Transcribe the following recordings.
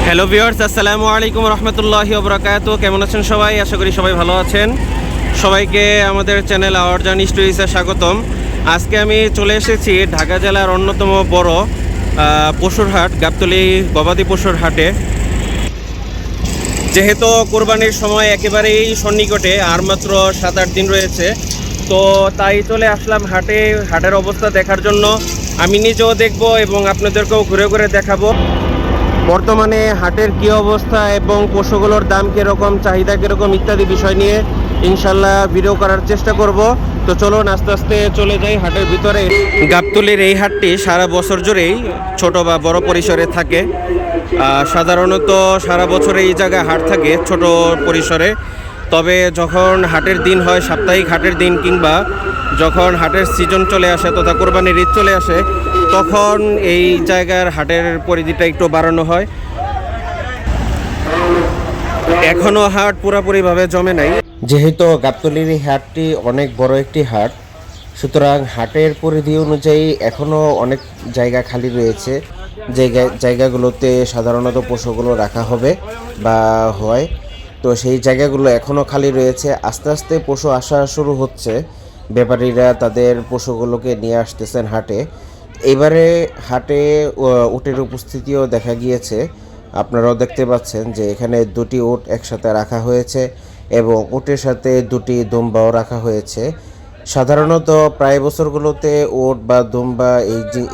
Hello viewers, আসসালামু আলাইকুম রহমতুল্লাহি ওয়া বারাকাতুহু। কেমন আছেন সবাই? আশা করি সবাই ভালো আছেন। সবাইকে আমাদের চ্যানেল আওয়ার জার্নি স্টোরিজে স্বাগতম। আজকে আমি চলে এসেছি ঢাকা জেলার অন্যতম বড় পশুর হাট, গাবতলী গবাদি পশুর হাটে। যেহেতু কোরবানির সময় একেবারেই সন্নিকটে, আর মাত্র 7-8 দিন রয়েছে, তো তাই চলে আসলাম হাটে। হাটের অবস্থা দেখার জন্য আমি নিজেও দেখব এবং আপনাদেরকেও ঘুরে ঘুরে দেখাবো বর্তমানে হাটের কী অবস্থা এবং পশুগুলোর দাম কীরকম, চাহিদা কীরকম ইত্যাদি বিষয় নিয়ে ইনশাল্লাহ ভিডিও করার চেষ্টা করব। তো চলুন আস্তে আস্তে চলে যাই হাটের ভিতরে। গাবতলীর এই হাটটি সারা বছর জুড়েই ছোট বা বড় পরিসরে থাকে। সাধারণত সারা বছর এই জায়গায় হাট থাকে ছোট পরিসরে, তবে যখন হাটের দিন হয়, সাপ্তাহিক হাটের দিন, কিংবা যখন হাটের সিজন চলে আসে তথা কোরবানির ঈদ চলে আসে, তখন এই জায়গার হাটের পরিধিটা একটু বাড়ানো হয়। এখনও হাট পুরোপুরিভাবে জমে নাই, যেহেতু গাবতলীর এই হাটটি অনেক বড় একটি হাট, সুতরাং হাটের পরিধি অনুযায়ী এখনও অনেক জায়গা খালি রয়েছে। জায়গাগুলোতে সাধারণত পশুগুলো রাখা হবে বা হয়, তো সেই জায়গাগুলো এখনও খালি রয়েছে। আস্তে আস্তে পশু আসা শুরু হচ্ছে, ব্যাপারীরা তাদের পশুগুলোকে নিয়ে আসতেছেন হাটে। এবারে হাটে উটের উপস্থিতিও দেখা গিয়েছে। আপনারাও দেখতে পাচ্ছেন যে এখানে 2টি উট একসাথে রাখা হয়েছে এবং উটের সাথে 2টি দুম্বাও রাখা হয়েছে। সাধারণত প্রায় বছরগুলোতে উট বা দুম্বা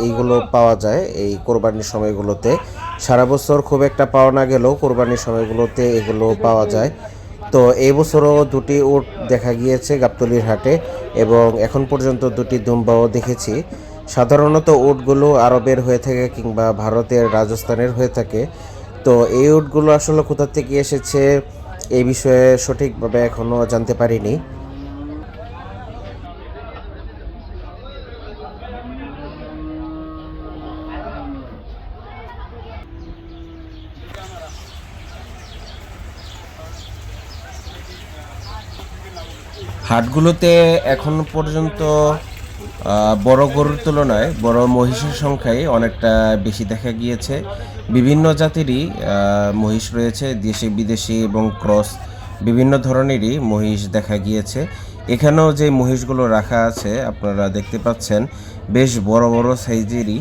এইগুলো পাওয়া যায় এই কোরবানির সময়গুলোতে। সারা বছর খুব একটা পাওয়া না গেলেও কোরবানির সময়গুলোতে এগুলো পাওয়া যায়। তো এই বছরও 2টি উট দেখা গিয়েছে গাবতলীর হাটে এবং এখন পর্যন্ত 2টি দুম্বাও দেখেছি। সাধারণত উটগুলো আরবের হয়ে থাকে কিংবা ভারতের রাজস্থানের হয়ে থাকে। তো এই উটগুলো আসলে কোথা থেকে এসেছে এই বিষয়ে সঠিকভাবে এখনও জানতে পারিনি। হাটগুলোতে এখন পর্যন্ত বড় গরুর তুলনায় বড় মহিষের সংখ্যাই অনেকটা বেশি দেখা গিয়েছে। বিভিন্ন জাতিরই মহিষ রয়েছে, দেশি বিদেশি এবং ক্রস বিভিন্ন ধরনেরই মহিষ দেখা গিয়েছে। এখানেও যে মহিষগুলো রাখা আছে আপনারা দেখতে পাচ্ছেন, বেশ বড় বড় সাইজেরই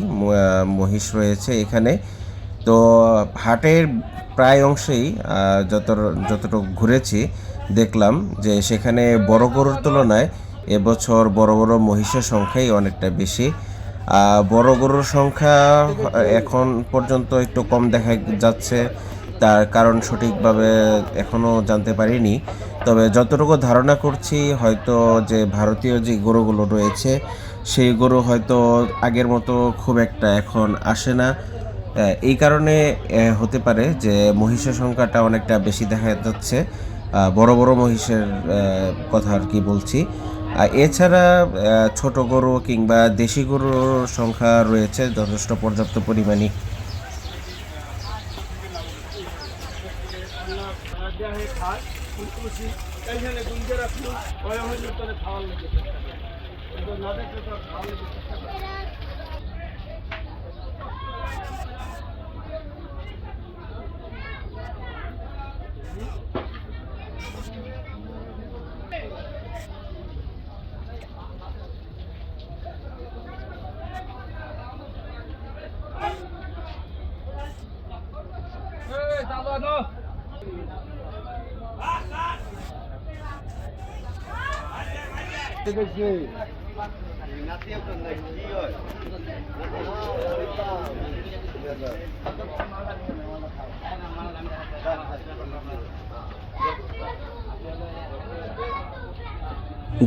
মহিষ রয়েছে এখানে। তো হাটের প্রায় অংশেই যতটুকু ঘুরেছি দেখলাম যে সেখানে বড় গরুর তুলনায় এবছর বড় বড় মহিষের সংখ্যাই অনেকটা বেশি। বড় গরুর সংখ্যা এখন পর্যন্ত একটু কম দেখা যাচ্ছে, তার কারণ সঠিকভাবে এখনও জানতে পারিনি। তবে যতটুকু ধারণা করছি, হয়তো যে ভারতীয় যে গরুগুলো রয়েছে সেই গরু হয়তো আগের মতো খুব একটা এখন আসে না। এই কারণে হতে পারে যে মহিষের সংখ্যাটা অনেকটা বেশি দেখা যাচ্ছে। বড় বড় মহিষের কথা আর কি বলছি। এছাড়া ছোট গরু কিংবা দেশি গরুর সংখ্যা রয়েছে যথেষ্ট পর্যাপ্ত পরিমাণে।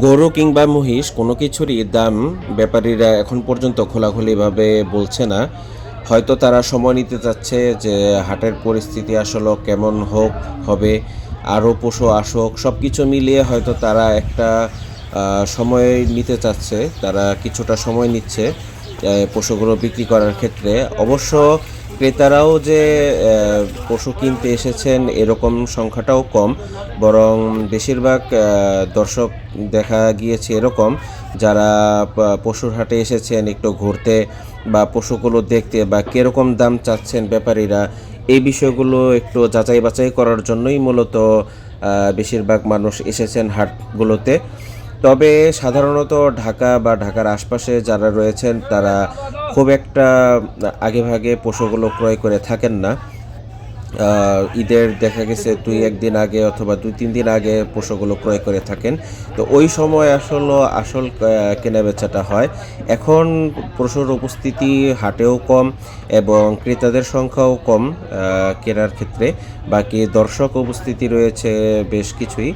গরু কিংবা মহিষ কোনো কিছুরই দাম ব্যাপারীরা এখন পর্যন্ত খোলাখুলিভাবে বলছে না। হয়তো তারা সময় নিতে চাচ্ছে যে হাটের পরিস্থিতি আসলে কেমন হবে, আরও পশু আসুক, সব কিছু মিলিয়ে হয়তো তারা একটা সময় নিতে চাচ্ছে। তারা কিছুটা সময় নিচ্ছে পশুগুলো বিক্রি করার ক্ষেত্রে। অবশ্য ক্রেতারাও যে পশু কিনতে এসেছেন এরকম সংখ্যাটাও কম, বরং বেশিরভাগ দর্শক দেখা গিয়েছে এরকম যারা পশুর হাটে এসেছেন একটু ঘুরতে বা পশুগুলো দেখতে বা কীরকম দাম চাচ্ছেন ব্যাপারীরা, এই বিষয়গুলো একটু যাচাই বাছাই করার জন্যই মূলত বেশিরভাগ মানুষ এসেছেন হাটগুলোতে। তবে সাধারণত ঢাকা বা ঢাকার আশপাশে যারা রয়েছেন তারা খুব একটা আগেভাগে পশুগুলো ক্রয় করে থাকেন না। ঈদের দেখা গেছে 2-1 দিন আগে অথবা 2-3 দিন আগে পশুগুলো ক্রয় করে থাকেন। তো ওই সময় আসল কেনাবেচাটা হয়। এখন পশুর উপস্থিতি হাটেও কম এবং ক্রেতাদের সংখ্যাও কম কেনার ক্ষেত্রে। বাকি দর্শক উপস্থিতি রয়েছে বেশ কিছুই।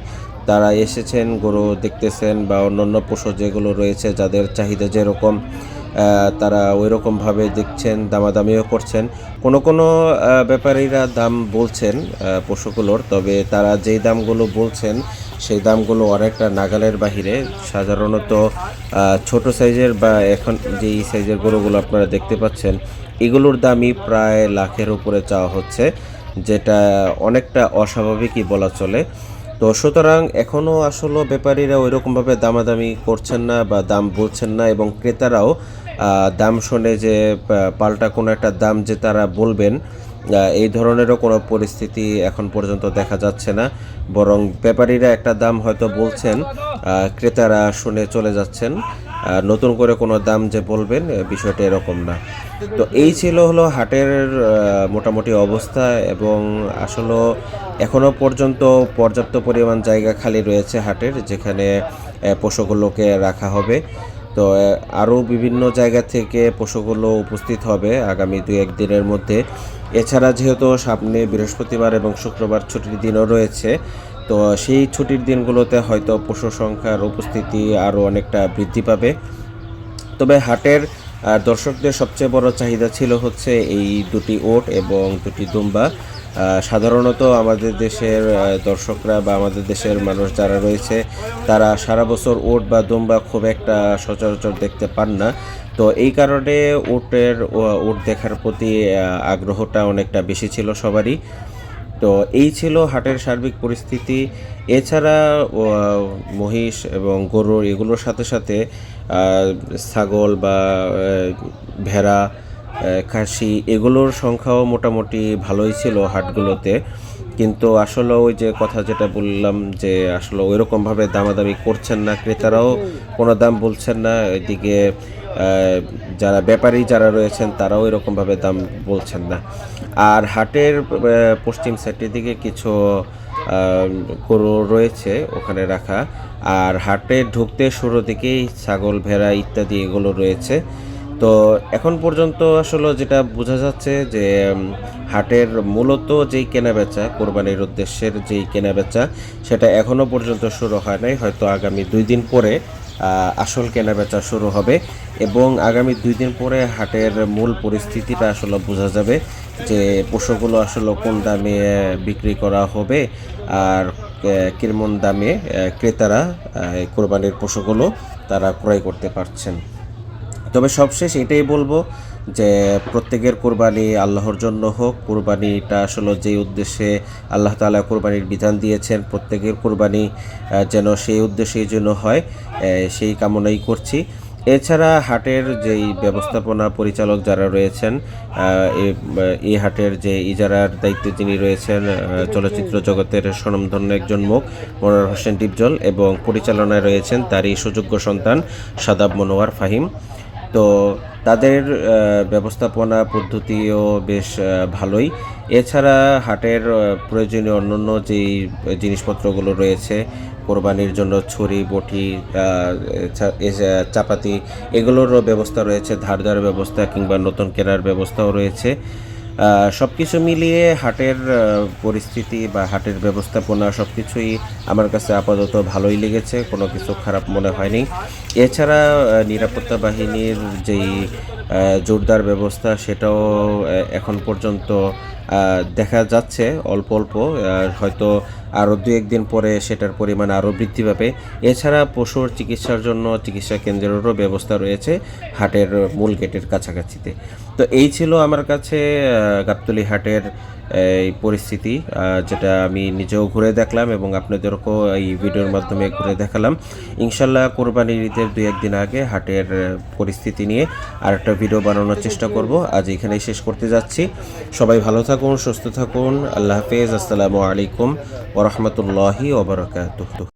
তারা এসেছেন, গরু দেখতেছেন বা অন্যান্য পশু যেগুলো রয়েছে যাদের চাহিদা যেরকম তারা ওইরকমভাবে দেখছেন, দামাদামিও করছেন। কোনো ব্যাপারীরা দাম বলছেন পশুগুলোর, তবে তারা যেই দামগুলো বলছেন সেই দামগুলো অনেকটা নাগালের বাহিরে। সাধারণত ছোট সাইজের বা এখন যেই সাইজের গরুগুলো আপনারা দেখতে পাচ্ছেন এগুলোর দামই প্রায় লাখের উপরে চাওয়া হচ্ছে, যেটা অনেকটা অস্বাভাবিকই বলা চলে। তো সুতরাং এখনও আসলে ব্যাপারীরা ওইরকমভাবে দামাদামি করছেন না বা দাম বলছেন না, এবং ক্রেতারাও দাম শুনে যে পাল্টা কোনো একটা দাম যে তারা বলবেন এই ধরনেরও কোনো পরিস্থিতি এখন পর্যন্ত দেখা যাচ্ছে না। বরং ব্যাপারীরা একটা দাম হয়তো বলছেন, ক্রেতারা শুনে চলে যাচ্ছেন। নতুন করে কোনো দাম যে বলবেন বিষয়টা এরকম না। তো এই ছিল হলো হাটের মোটামুটি অবস্থা, এবং আসলে এখনও পর্যন্ত পর্যাপ্ত পরিমাণ জায়গা খালি রয়েছে হাটের, যেখানে পশুগুলোকে রাখা হবে। তো আরও বিভিন্ন জায়গা থেকে পশুগুলো উপস্থিত হবে আগামী 2-1 দিনের মধ্যে। এছাড়া যেহেতু সামনে বৃহস্পতিবার এবং শুক্রবার ছুটির দিনও রয়েছে, তো সেই ছুটির দিনগুলোতে হয়তো পশু সংখ্যার উপস্থিতি আরও অনেকটা বৃদ্ধি পাবে। তবে হাটের দর্শকদের সবচেয়ে বড় চাহিদা ছিল হচ্ছে এই 2টি ওট এবং 2টি দুম্বা। সাধারণত আমাদের দেশের দর্শকরা বা আমাদের দেশের মানুষ যারা রয়েছে তারা সারা বছর ওট বা দুম্বা খুব একটা সচরাচর দেখতে পান না। তো এই কারণে ওট দেখার প্রতি আগ্রহটা অনেকটা বেশি ছিল সবারই। তো এই ছিল হাটের সার্বিক পরিস্থিতি। এছাড়া মহিষ এবং গরুর এগুলোর সাথে সাথে ছাগল বা ভেড়া, খাসি এগুলোর সংখ্যাও মোটামুটি ভালোই ছিল হাটগুলোতে। কিন্তু আসলে ওই যে কথা যেটা বললাম যে আসলে ওইরকমভাবে দামাদামি করছেন না, ক্রেতারাও কোনো দাম বলছেন না। এদিকে যারা ব্যাপারী যারা রয়েছেন তারাও এরকমভাবে দাম বলছেন না। আর হাটের পশ্চিম সাইডের দিকে কিছু গরু রয়েছে ওখানে রাখা। আর হাটে ঢুকতে শুরু দিকেই ছাগল, ভেড়া ইত্যাদি এগুলো রয়েছে। তো এখন পর্যন্ত আসলে যেটা বোঝা যাচ্ছে যে হাটের মূলত যেই কেনাবেচা, কোরবানির উদ্দেশ্যের যেই কেনাবেচা, সেটা এখনও পর্যন্ত শুরু হয় নাই। হয়তো আগামী 2 দিন পরে আসল কেনাবেচা শুরু হবে, এবং আগামী 2 দিন পরে হাটের মূল পরিস্থিতিটা আসলে বোঝা যাবে যে পশুগুলো আসলে কোন দামে বিক্রি করা হবে আর কেমন দামে ক্রেতারা কোরবানির পশুগুলো তারা ক্রয় করতে পারছেন। তবে সবশেষ এটাই বলবো যে প্রত্যেকের কোরবানি আল্লাহর জন্য হোক। কোরবানিটা আসলে যে উদ্দেশ্যে আল্লাহ তাআলা কোরবানির বিধান দিয়েছেন, প্রত্যেকের কোরবানি যেন সেই উদ্দেশ্যেই জন্য হয়, সেই কামনাই করছি। এছাড়া হাটের যেই ব্যবস্থাপনা পরিচালক যারা রয়েছেন, এই হাটের যে ইজারার দায়িত্বে যিনি রয়েছেন, চলচ্চিত্র জগতের স্বনামধন্য একজন মুখ মনোয়ার হোসেন ডিপজল, এবং পরিচালনায় রয়েছেন তারই সুযোগ্য সন্তান শাদাব মনোয়ার ফাহিম। তো তাদের ব্যবস্থাপনা পদ্ধতিও বেশ ভালোই। এছাড়া হাটের প্রয়োজনীয় অন্যান্য যেই জিনিসপত্রগুলো রয়েছে কোরবানির জন্য, ছুরি, বটি, চাপাতি এগুলোরও ব্যবস্থা রয়েছে, ধার ব্যবস্থা কিংবা নতুন কেনার ব্যবস্থাও রয়েছে। সব কিছু মিলিয়ে হাটের পরিস্থিতি বা হাটের ব্যবস্থাপনা সব কিছুই আমার কাছে আপাতত ভালোই লেগেছে, কোনো কিছু খারাপ মনে হয়নি। এছাড়া নিরাপত্তা বাহিনীর যেই জোরদার ব্যবস্থা সেটাও এখন পর্যন্ত দেখা যাচ্ছে অল্প অল্প, হয়তো আরও 2-1 দিন পরে সেটার পরিমাণ আরও বৃদ্ধি পাবে। এছাড়া পশুর চিকিৎসার জন্য চিকিৎসা কেন্দ্রেরও ব্যবস্থা রয়েছে হাটের মূল গেটের কাছাকাছিতে। তো এই ছিল আমার কাছে গাবতলী হাটের এই পরিস্থিতি, যেটা আমি নিজেও ঘুরে দেখলাম এবং আপনাদেরকেও এই ভিডিওর মাধ্যমে ঘুরে দেখালাম। ইনশাল্লাহ কোরবানির ঈদের 2-1 দিন আগে হাটের পরিস্থিতি নিয়ে আরেকটা ভিডিও বানানোর চেষ্টা করব। আজ এখানেই শেষ করতে যাচ্ছি। সবাই ভালো থাকুন, সুস্থ থাকুন। আল্লাহ হাফেজ। আসসালামু আলাইকুম ওয়া রাহমাতুল্লাহি ওয়া বারাকাতুহু।